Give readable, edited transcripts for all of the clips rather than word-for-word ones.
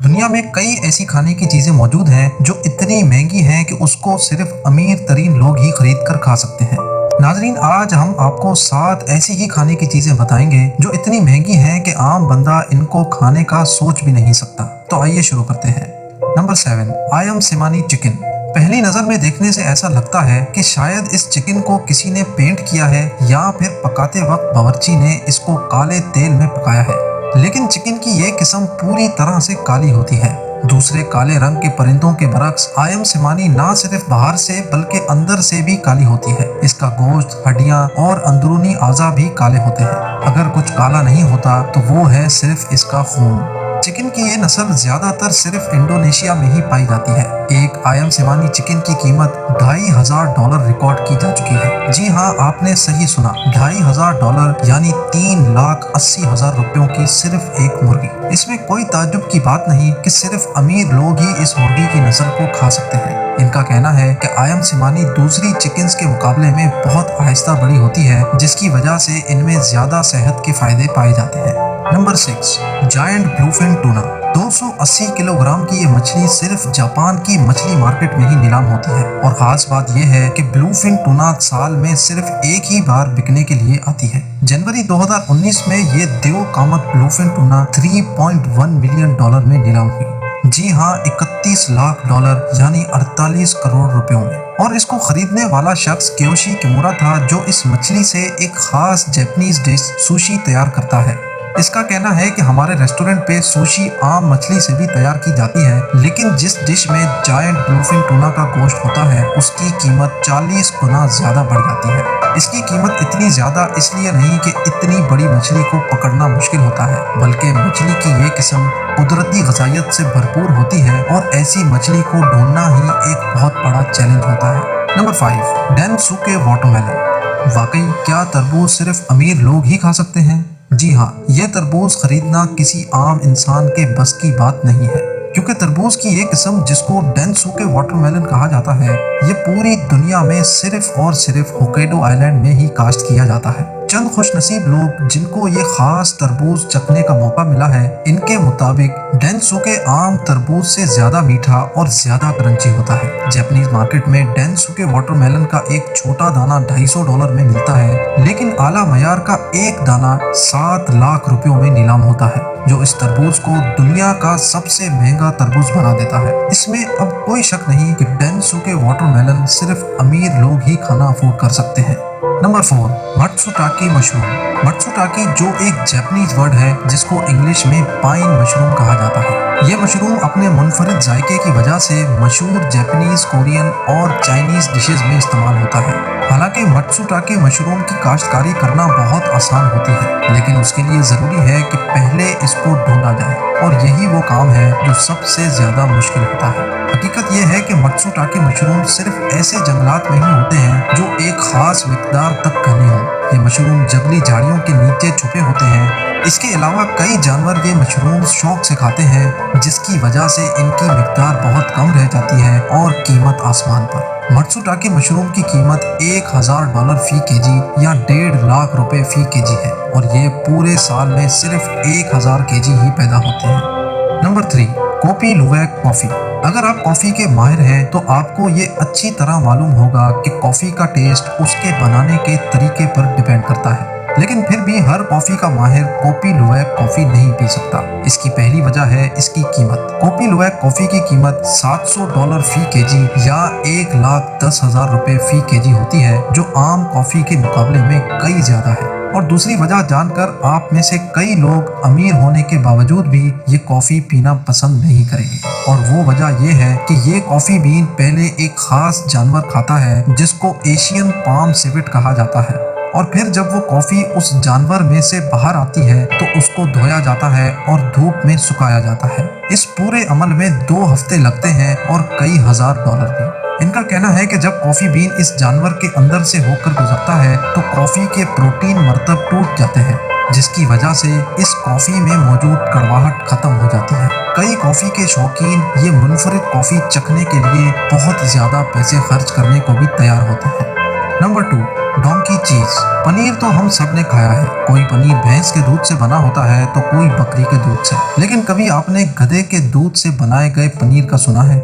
दुनिया में कई ऐसी खाने की चीजें मौजूद हैं जो इतनी महंगी हैं कि उसको सिर्फ अमीर तरीन लोग ही खरीद कर खा सकते हैं। नाजरीन, आज हम आपको 7 ऐसी ही खाने की चीजें बताएंगे जो इतनी महंगी हैं कि आम बंदा इनको खाने का सोच भी नहीं सकता। तो आइए शुरू करते हैं। नंबर 7, आयम सिमानी चिकन। पहली नजर में देखने से ऐसा लगता है कि शायद इस चिकन को किसी ने पेंट किया है या फिर पकाते वक्त बावर्ची ने इसको काले तेल में पकाया है। लेकिन चिकन की ये किस्म पूरी तरह से काली होती है। दूसरे काले रंग के परिंदों के बरक्स आयम सिमानी ना सिर्फ बाहर से बल्कि अंदर से भी काली होती है। इसका गोश्त, हड्डियां और अंदरूनी आज़ा भी काले होते हैं। अगर कुछ काला नहीं होता तो वो है सिर्फ इसका खून। चिकन की ये नस्ल ज्यादातर सिर्फ इंडोनेशिया में ही पाई जाती है। एक आयम सिमानी चिकन की कीमत $2500 रिकॉर्ड की जा चुकी है। जी हाँ, आपने सही सुना, $2500 यानी 3,80,000 रुपयों की सिर्फ एक मुर्गी। इसमें कोई ताज्जुब की बात नहीं कि सिर्फ अमीर लोग ही इस मुर्गी की नस्ल को खा सकते हैं। इनका कहना है कि आयम सिमानी दूसरी चिकन्स के मुकाबले में बहुत आहिस्ता बड़ी होती है, जिसकी वजह से इनमें ज्यादा सेहत के फायदे पाए जाते हैं। Number 6, giant bluefin tuna. 280 kilogram की ये मछली सिर्फ जापान की मछली मार्केट में ही नीलाम होती है। और खास बात यह है कि ब्लूफिन टूना साल में सिर्फ एक ही बार बिकने के लिए आती है। जनवरी 2019 में ये Dev Kamat bluefin tuna $3.1 million में नीलाम हुई। जी हाँ, $31 लाख यानी 48 करोड़ रुपयों में। और इसको खरीदने वाला शख्स कियोशी किमुरा था, जो इस मछली से एक खास जापानीज डिश सुशी तैयार करता है। इसका कहना है कि हमारे रेस्टोरेंट पे सुशी आम मछली से भी तैयार की जाती है, लेकिन जिस डिश में जायंट ब्लूफिन टूना का गोश्त होता है उसकी कीमत 40 गुना ज्यादा बढ़ जाती है। इसकी कीमत इतनी ज्यादा इसलिए नहीं कि इतनी बड़ी मछली को पकड़ना मुश्किल होता है, बल्कि मछली की ये किस्म कुदरती गजाइत से भरपूर होती है और ऐसी मछली को ढूंढना ही एक बहुत बड़ा चैलेंज होता है। Number 5, Densuke watermelon. वाकई क्या तरबूज सिर्फ अमीर लोग ही खा सकते हैं? जी हाँ, ये तरबूज खरीदना किसी आम इंसान के बस की बात नहीं है, क्योंकि तरबूज की ये किस्म जिसको डेनसुके वाटरमेलन कहा जाता है, ये पूरी दुनिया में सिर्फ और सिर्फ होक्काइडो आइलैंड में ही काश्त किया जाता है। चंद खुशनसीब लोग जिनको ये खास तरबूज चखने का मौका मिला है, इनके मुताबिक डेनसुके आम तरबूज से ज्यादा मीठा और ज्यादा क्रंची होता है। जापानीज मार्केट में डेनसुके वाटरमेलन का एक छोटा दाना $250 में मिलता है, लेकिन आला मयार का एक दाना 7 लाख रुपयों में नीलाम होता है, जो इस तरबूज को दुनिया का सबसे महंगा तरबूज बना देता है। इसमें अब कोई शक नहीं कि डेनसुके वाटरमेलन सिर्फ अमीर लोग ही खाना अफोर्ड कर सकते हैं। Number 4, मत्सुटाके mushroom. मत्सुटाके जो एक जापानीज वर्ड है जिसको इंग्लिश में पाइन मशरूम कहा जाता है। ये मशरूम अपने मुनफरिद जायके की वजह से मशहूर जापानीज, कोरियन और चाइनीज डिशेज में इस्तेमाल होता है। हालांकि मत्सुटाके मशरूम की काश्तकारी करना बहुत आसान होती है, लेकिन उसके लिए जरूरी है कि पहले इसको ढूंढा जाए, और यही वो काम है जो सबसे ज्यादा मुश्किल होता है। हकीकत यह है कि मत्सुटाके मशरूम सिर्फ ऐसे जंगलात में ही होते हैं जो एक खास मिकदार तक घने हों। ये मशरूम जंगली झाड़ियों के नीचे छुपे होते हैं। इसके अलावा कई जानवर ये मशरूम शौक से खाते हैं, जिसकी वजह से इनकी मिकदार बहुत कम रह जाती है और कीमत आसमान पर। मत्सुटाके मशरूम की कीमत $1000 फी केजी या 1.5 लाख रुपए फी केजी है, और ये पूरे साल में सिर्फ 1000 केजी ही पैदा होते हैं। Number 3, coffee luwak coffee. अगर आप कॉफी के माहिर हैं तो आपको ये अच्छी तरह मालूम होगा कि कॉफी का टेस्ट उसके बनाने के तरीके पर डिपेंड करता है, लेकिन फिर भी हर कॉफी का माहिर कॉफी लुवैक कॉफी नहीं पी सकता। इसकी पहली वजह है इसकी कीमत। कॉफी लुवैक कॉफी की कीमत $700 फी केजी या 1,10,000 रुपए फी केजी होती है, जो आम कॉफी के मुकाबले में कई ज्यादा है। और दूसरी वजह जानकर आप में से कई लोग अमीर होने के बावजूद भी ये कॉफी पीना पसंद नहीं करेंगे, और वो वजह ये है कि ये कॉफी बीन पहले एक खास जानवर खाता है जिसको एशियन पाम सिवेट कहा जाता है, और फिर जब वो कॉफी उस जानवर में से बाहर आती है तो उसको धोया जाता है और धूप में सुखाया जाता है। इस पूरे अमल में 2 हफ्ते लगते हैं और कई $1000 भी। इनका कहना है कि जब कॉफी बीन इस जानवर के अंदर से होकर गुजरता है तो कॉफी के प्रोटीन मरतब टूट जाते हैं, जिसकी वजह से इस कॉफी में मौजूद कड़वाहट खत्म हो जाती है। कई कॉफी के शौकीन ये मुनफरिद कॉफी चखने के लिए बहुत ज्यादा पैसे खर्च करने को भी तैयार होते हैं। नंबर 2, डोंकी चीज। पनीर तो हम सब ने खाया है। कोई पनीर भैंस के दूध से बना होता है तो कोई बकरी के दूध से। लेकिन कभी आपने गधे के दूध से बनाए गए पनीर का सुना है?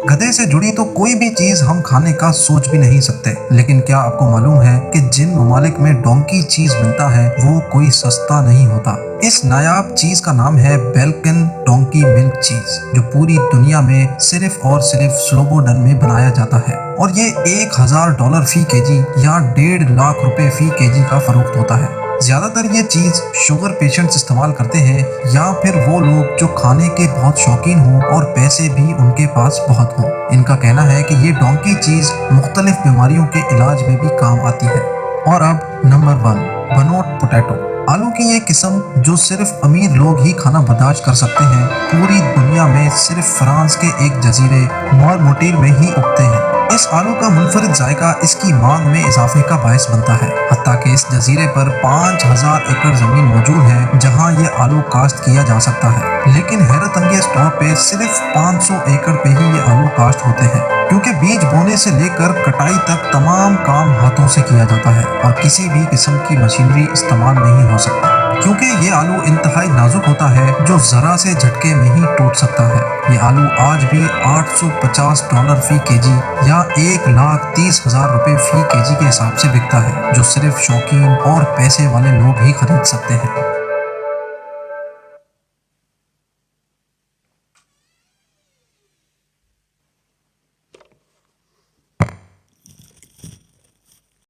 गधे से जुड़ी तो कोई भी चीज हम खाने का सोच भी नहीं सकते। लेकिन क्या आपको मालूम है कि जिन ममालिक में डोंकी चीज मिलता है वो कोई सस्ता नहीं होता। इस नायाब चीज का नाम है बेल्कन डोंकी मिल्क चीज, जो पूरी दुनिया में सिर्फ और सिर्फ स्लोबोडन में बनाया जाता है। और ये $1000 फी केजी या 1.5 लाख रुपए फी केजी का फरोख्त होता है। ज्यादातर ये चीज शुगर पेशेंट्स इस्तेमाल करते हैं या फिर वो लोग जो खाने के बहुत शौकीन हों और पैसे भी उनके पास बहुत हों। इनका कहना है कि ये डोंकी चीज मुख्तलिफ बीमारियों के इलाज में भी काम आती है। और अब नंबर 1, बनोट पोटैटो। आलू की ये किस्म जो सिर्फ अमीर लोग ही खाना बर्दाश्त कर सकते हैं, पूरी दुनिया में सिर्फ फ्रांस के एक जजीरे मॉरमोटिल में ही उगते हैं। इस आलू का मुनफरिद जायका इसकी मांग में इजाफे का बायस बनता है। हत्ता कि इस जजीरे पर 5000 एकड़ जमीन मौजूद है जहां ये आलू काश्त किया जा सकता है। लेकिन हैरत अंगेज तौर पे सिर्फ 500 एकड़ पे ही ये आलू काश्त होते हैं, क्योंकि बीज बोने से लेकर कटाई तक तमाम काम हाथों से किया जाता है और किसी भी किस्म की मशीनरी इस्तेमाल नहीं हो सकती, क्योंकि ये आलू इंतहाई नाजुक होता है जो जरा से झटके में ही टूट सकता है। ये आलू आज भी $850 फी केजी या 1,30,000 रुपए फी केजी के हिसाब से बिकता है, जो सिर्फ शौकीन और पैसे वाले लोग ही खरीद सकते हैं।